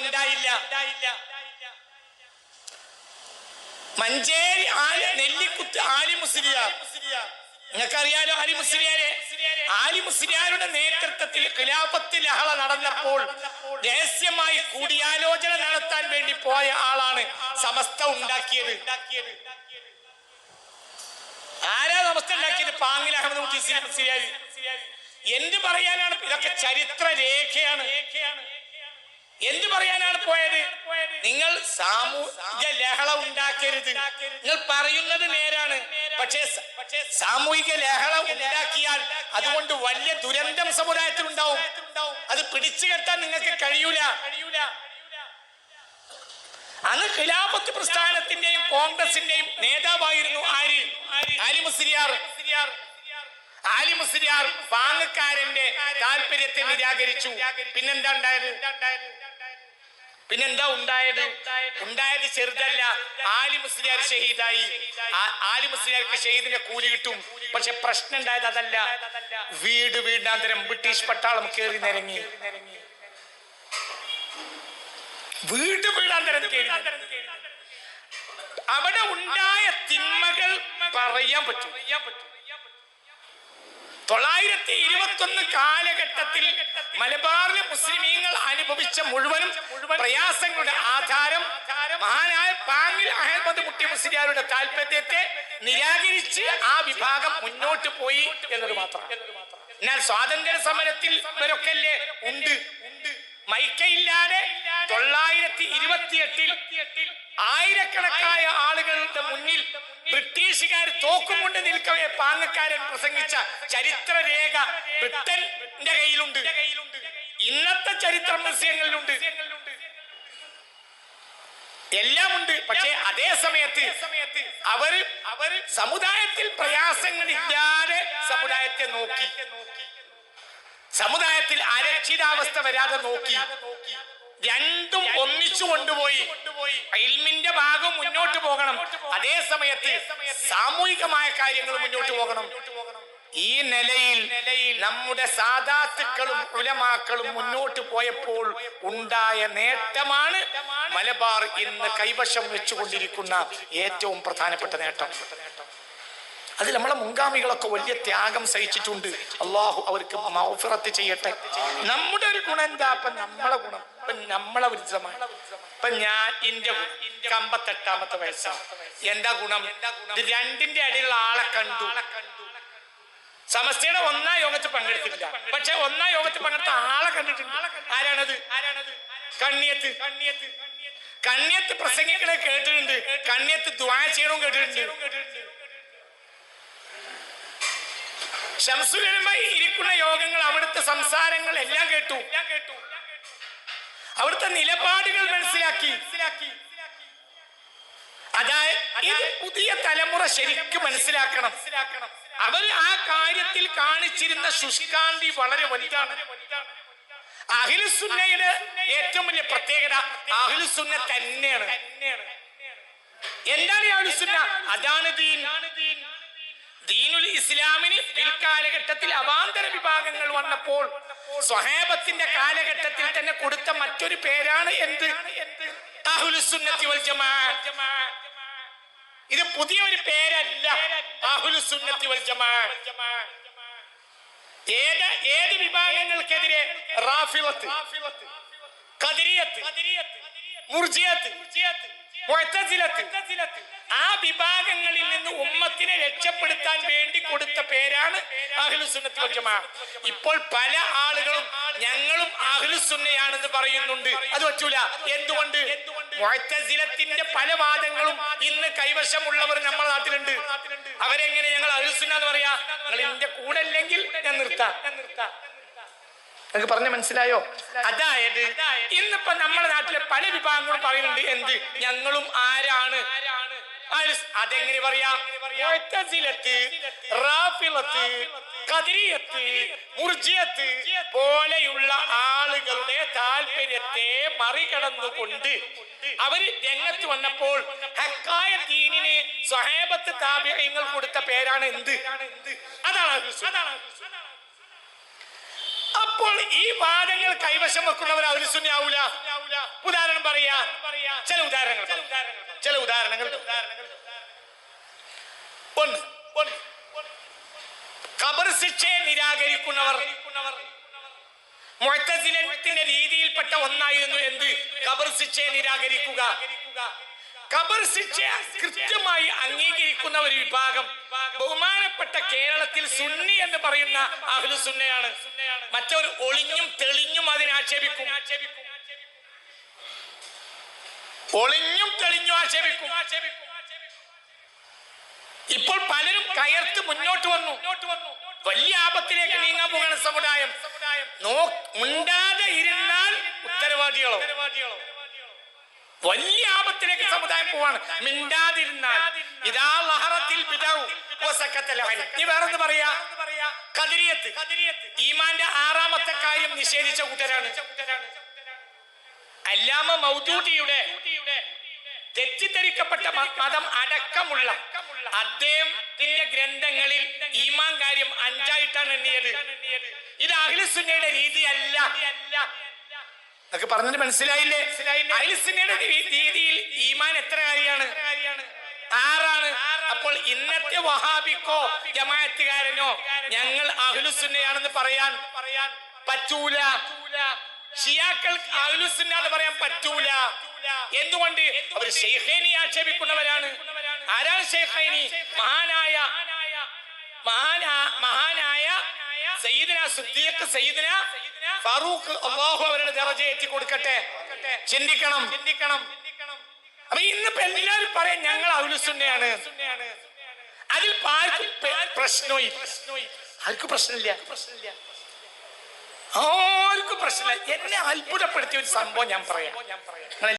ഉണ്ടായില്ല. മഞ്ചേരി നെല്ലിക്കുത്ത് ആലി മുസ്ലിയാർ, നിങ്ങൾക്കറിയാലോ ആലി മുസ്ലിയാരെ. ആലി മുസ്ലിയാരുടെ നേതൃത്വത്തിൽ ഖിലാഫത്ത് ലഹള നടന്നപ്പോൾ രഹസ്യമായി കൂടിയാലോചന നടത്താൻ വേണ്ടി പോയ ആളാണ് സമസ്ത ഉണ്ടാക്കിയത്. ആരാ സമസ്ത ഉണ്ടാക്കിയത്? പാങ്ങിൽ അഹമ്മദ് മുസ്ലിയാർ. എന്ത് പറയാനാണ്? ഇതൊക്കെ ചരിത്ര രേഖയാണ്. എന്ത് പറയാനാണ് പോയത്? നിങ്ങൾ സാമൂഹിക ലഹള ഉണ്ടാക്കരുത്. നിങ്ങൾ പറയുന്നത് നേരാണ്, പക്ഷേ സാമൂഹിക ലഹള ഉണ്ടാക്കിയാൽ അതുകൊണ്ട് വലിയ ദുരന്തം സമുദായത്തിൽ ഉണ്ടാവും. അത് പിടിച്ചു കെട്ടാൻ നിങ്ങൾക്ക് കഴിയൂല. അന്ന് ഖിലാഫത്ത് പ്രസ്ഥാനത്തിന്റെയും കോൺഗ്രസിന്റെയും നേതാവായിരുന്നു ആലി മുസ്ലിയാർ. ആലി മുസ്ലിയാർ പാങ്ങക്കാരന്റെ താല്പര്യത്തെ നിരാകരിച്ചു. പിന്നെന്താ ഉണ്ടായത്? ഉണ്ടായത് ചെറുതല്ല. ആലി മുസ്ലിയാർ ഷഹീദായി. ആലി മുസ്ലിയാർക്ക് ഷഹീദിന്റെ കൂലി കിട്ടും. പക്ഷെ പ്രശ്നം ഉണ്ടായത് അതല്ല. വീടാന്തരം ബ്രിട്ടീഷ് പട്ടാളം കയറി നിരങ്ങി. വീടാന്തരം അവിടെ ഉണ്ടായ തിന്മകൾ പറയാൻ പറ്റും. 921 കാലഘട്ടത്തിൽ മലബാറിലെ മുസ്ലിമീങ്ങൾ അനുഭവിച്ച മുഴുവനും പ്രയാസങ്ങളുടെ ആധാരം മഹാനായ പാങ്ങിൽ അഹമ്മദ് മുട്ടി മുസ്ലിയാരുടെ താല്പര്യത്തെ നിരാകരിച്ച് ആ വിഭാഗം മുന്നോട്ട് പോയി എന്നത് മാത്രം. എന്നാൽ സ്വാതന്ത്ര്യ സമരത്തിൽ ഇവരൊക്കെ ഉണ്ട്. മൈക്കയില്ലാതെ 928 ആയിരക്കണക്കായ ആളുകളുടെ മുന്നിൽ ബ്രിട്ടീഷുകാർ തോക്കും കൊണ്ട് നിൽക്കവേ പാങ്ങക്കാരൻ പ്രസംഗിച്ച ചരിത്രരേഖ ബ്രിട്ടന്റെ കയ്യിലുണ്ട്. ഇന്നത്തെ ചരിത്ര മ്യൂസിയങ്ങളിലുണ്ട്, എല്ലാം ഉണ്ട്. പക്ഷേ അതേ സമയത്ത് അവര് സമുദായത്തിൽ പ്രയാസങ്ങളില്ലാതെ സമുദായത്തെ നോക്കി, സമുദായത്തിൽ അരക്ഷിതാവസ്ഥ വരാതെ നോക്കി. രണ്ടും ഒന്നിച്ചു കൊണ്ടുപോയി. ഇൽമിന്റെ ഭാഗം മുന്നോട്ട് പോകണം, അതേ സമയത്ത് സാമൂഹികമായ കാര്യങ്ങൾ മുന്നോട്ട് പോകണം. ഈ നിലയിൽ നമ്മുടെ സാദാത്തുക്കളും ഉലമാക്കളും മുന്നോട്ട് പോയപ്പോൾ ഉണ്ടായ നേട്ടമാണ് മലബാർ ഇന്ന് കൈവശം വെച്ചുകൊണ്ടിരിക്കുന്ന ഏറ്റവും പ്രധാനപ്പെട്ട നേട്ടം. അതിൽ നമ്മളെ മുൻഗാമികളൊക്കെ വലിയ ത്യാഗം സഹിച്ചിട്ടുണ്ട്. അള്ളാഹു അവർക്ക് മഗ്ഫിറത്ത് ചെയ്യട്ടെ. നമ്മുടെ ഒരു ഗുണം എന്താ? നമ്മളെ ഗുണം നമ്മളെ വിരുദ്ധമാണ്. ഞാൻ എന്റെ ഗുണം 58ാമത്തെ വയസ്സാണ്. എന്താ ഗുണം? രണ്ടിന്റെ ഇടയിലുള്ള ആളെ കണ്ടു. സമസ്തയുടെ 1ാം യോഗത്തിൽ പങ്കെടുത്തിട്ടില്ല, പക്ഷെ 1ാം യോഗത്തിൽ പങ്കെടുത്ത ആളെ കണ്ടിട്ടുണ്ട്. ആരാണത്? കണ്ണിയത്ത് പ്രസംഗിക്കണേ കേട്ടിട്ടുണ്ട്. കണ്ണിയത്ത് ദുആ ചെയ്യണവും കേട്ടിട്ടുണ്ട്. ശംസുൽ ഉലമ ഇരിക്കുന്ന യോഗങ്ങൾ, അവിടുത്തെ സംസാരങ്ങൾ എല്ലാം കേട്ടു. അവിടുത്തെ നിലപാടുകൾ മനസ്സിലാക്കി. അതായത് ഇത് പുതിയ തലമുറ ശരിക്കും മനസ്സിലാക്കണം. അവർ ആ കാര്യത്തിൽ കാണിച്ചിരുന്ന ശുഷ്കാന്തി വളരെ വലുതാണ്. അഹ്ലുസുന്നയുടെ ഏറ്റവും വലിയ പ്രത്യേകത അഹ്ലുസുന്ന തന്നെയാണ്. എന്താണ് അഹ്ലുസുന്ന? അതാണ് ദീനുൽ ഇസ്ലാമിന് പിൽക്കാലഘട്ടത്തിൽ അവാന്തര വിഭാഗങ്ങൾ വന്നപ്പോൾ സ്വഹാബത്തിന്റെ കാലഘട്ടത്തിൽ തന്നെ കൊടുത്ത മറ്റൊരു പേരാണ് എന്ത്? അഹ്ലുസുന്നത്തി വൽ ജമാഅത്ത്. ഇത് പുതിയ ഒരു പേരല്ല. അഹ്ലുസുന്നത്തി വൽ ജമാഅത്ത് ഏത് വിഭാഗങ്ങൾക്കെതിരെ? റാഫിളത്ത്, ഖദരിയത്ത്, മുർജിയത്ത്, മുഅ്തസിലത്ത്, ആ വിഭാഗങ്ങളിൽ നിന്ന് ഉമ്മത്തിനെ രക്ഷപ്പെടുത്താൻ വേണ്ടി കൊടുത്ത പേരാണ് അഹ്ലുസുന്നത്തി വൽ ജമാഅത്ത്. ഇപ്പോൾ പല ആളുകളും ഞങ്ങളും അഹ്ലുസുന്നയാണെന്ന് പറയുന്നുണ്ട്. അത് പറ്റൂല. എന്തുകൊണ്ട്? മുഅ്തസിലത്തിന്റെ പല വാദങ്ങളും ഇന്ന് കൈവശമുള്ളവർ നമ്മുടെ നാട്ടിലുണ്ട്. അവരെങ്ങനെ ഞങ്ങൾ അഹ്ലുസുന്ന എന്ന് പറയാ? നിങ്ങൾ എന്റെ കൂടെ അല്ലെങ്കിൽ ഞാൻ നിർത്താം. നിങ്ങൾക്ക് പറഞ്ഞ മനസ്സിലായോ? അതായത് ഇന്നിപ്പോ നമ്മുടെ നാട്ടിലെ പല വിഭാഗങ്ങളും പറയുന്നുണ്ട് എന്ത്? ഞങ്ങളും ആരാണ്? അതെങ്ങനെ പറയാ? മുഅ്തസിലത്ത്, റാഫിളത്ത്, ഖദരിയത്ത്, മുർജിയത്ത് പോലെയുള്ള ആളുകളുടെ താല്പര്യത്തെ മറികടന്നുകൊണ്ട് അവര് രംഗത്ത് വന്നപ്പോൾ ഹക്കായ ദീനിന് സ്വഹാബത്ത് താബിഈങ്ങൾ കൊടുത്ത പേരാണ് എന്ത്? അതാണ്. അപ്പോൾ ഈ വാദങ്ങൾ കൈവശം വെക്കുന്നവർ അഹ്ലുസുന്ന ആവൂല. ഉദാഹരണം പറയാ, ചില ഉദാഹരണങ്ങൾ. ഒന്ന്, ഖബർ ശിക്ഷയെ നിരാകരിക്കുന്നവർ മുഅ്തസിലത്തിന്റെ രീതിയിൽപ്പെട്ട ഒന്നായിരുന്നു എന്ത്? ഖബർ ശിക്ഷയെ നിരാകരിക്കുക. ഖബർ ശിക്ഷ കൃത്യമായി അംഗീകരിക്കുന്ന ഒരു വിഭാഗം ബഹുമാനപ്പെട്ട കേരളത്തിൽ സുന്നി എന്ന് പറയുന്ന അഹ്ലുസുന്നയാണ്. മറ്റൊരു ഒളിഞ്ഞും തെളിഞ്ഞും അതിനെ ആക്ഷേപിക്കും. ഇപ്പോൾ പലരും കയർത്ത് മുന്നോട്ട് വന്നു. വലിയ ആപത്തിലേക്ക് നീങ്ങാൻ പോകുന്ന സമുദായം മുണ്ടാതെ ഇരുന്നാൽ ഉത്തരവാദികളോ? വലിയ ആപത്തിലേക്ക് സമുദായം പോവാണ്. മിണ്ടാതിരുന്നാൽ ഇതാ ലഹറത്തിൽ ബിദഉ വസക്കത്തൽ ഇൽം. നീ വേറെന്ത് പറയാ? ഖദരിയത്ത് ഈമാന്റെ 6ാമത്തെ കാര്യം നിഷേധിച്ച കൂട്ടരാണ്. അല്ലാമ മൗദൂദിയുടെ തെറ്റിദ്ധരിക്കപ്പെട്ട മതം അടക്കമുള്ള അദ്ദേഹത്തിന്റെ ഗ്രന്ഥങ്ങളിൽ ഈമാൻ കാര്യം 5ആയിട്ടാണ് എണ്ണിയത്. ഇത് അഹ്ലുസുന്നയുടെ രീതിയല്ല. നമുക്ക് പറഞ്ഞത് മനസ്സിലായില്ലേ? അഹ്ലുസുന്നയുടെ രീതിയിൽ ഈമാൻ എത്ര കാര്യമാണ്? 6ആണ്. അപ്പോൾ ഇന്നത്തെ വഹാബിക്കോ ജമാഅത്തുകാരനോ ഞങ്ങൾ അഹ്ലുസുന്നയാണെന്ന് പറയാൻ പറ്റൂല. ഷിയാക്കൾ അഹ്ലുസുന്ന എന്ന് പറയാൻ പറ്റൂല. എന്തുകൊണ്ട്? അവർ ശൈഖൈനി ആക്ഷേപിക്കുന്നവരാണ്. ആരാണ് ശൈഖൈനി? മഹാനായ സയ്യിദുന സിദ്ദീഖ്, സയ്യിദുന ഫാറൂഖ്, അല്ലാഹു അവരുടെ ദറജ ഏറ്റി കൊടുക്കട്ടെ. ചിന്തിക്കണം. അപ്പൊ ഇന്നിപ്പോ എല്ലാവരും പറയാൻ ഞങ്ങൾ അഹ്ലുസുന്നയാണ്. അതിൽ ആർക്കും പ്രശ്നമില്ല. എന്നെ അത്ഭുതപ്പെടുത്തിയ ഒരു സംഭവം ഞാൻ പറയാം.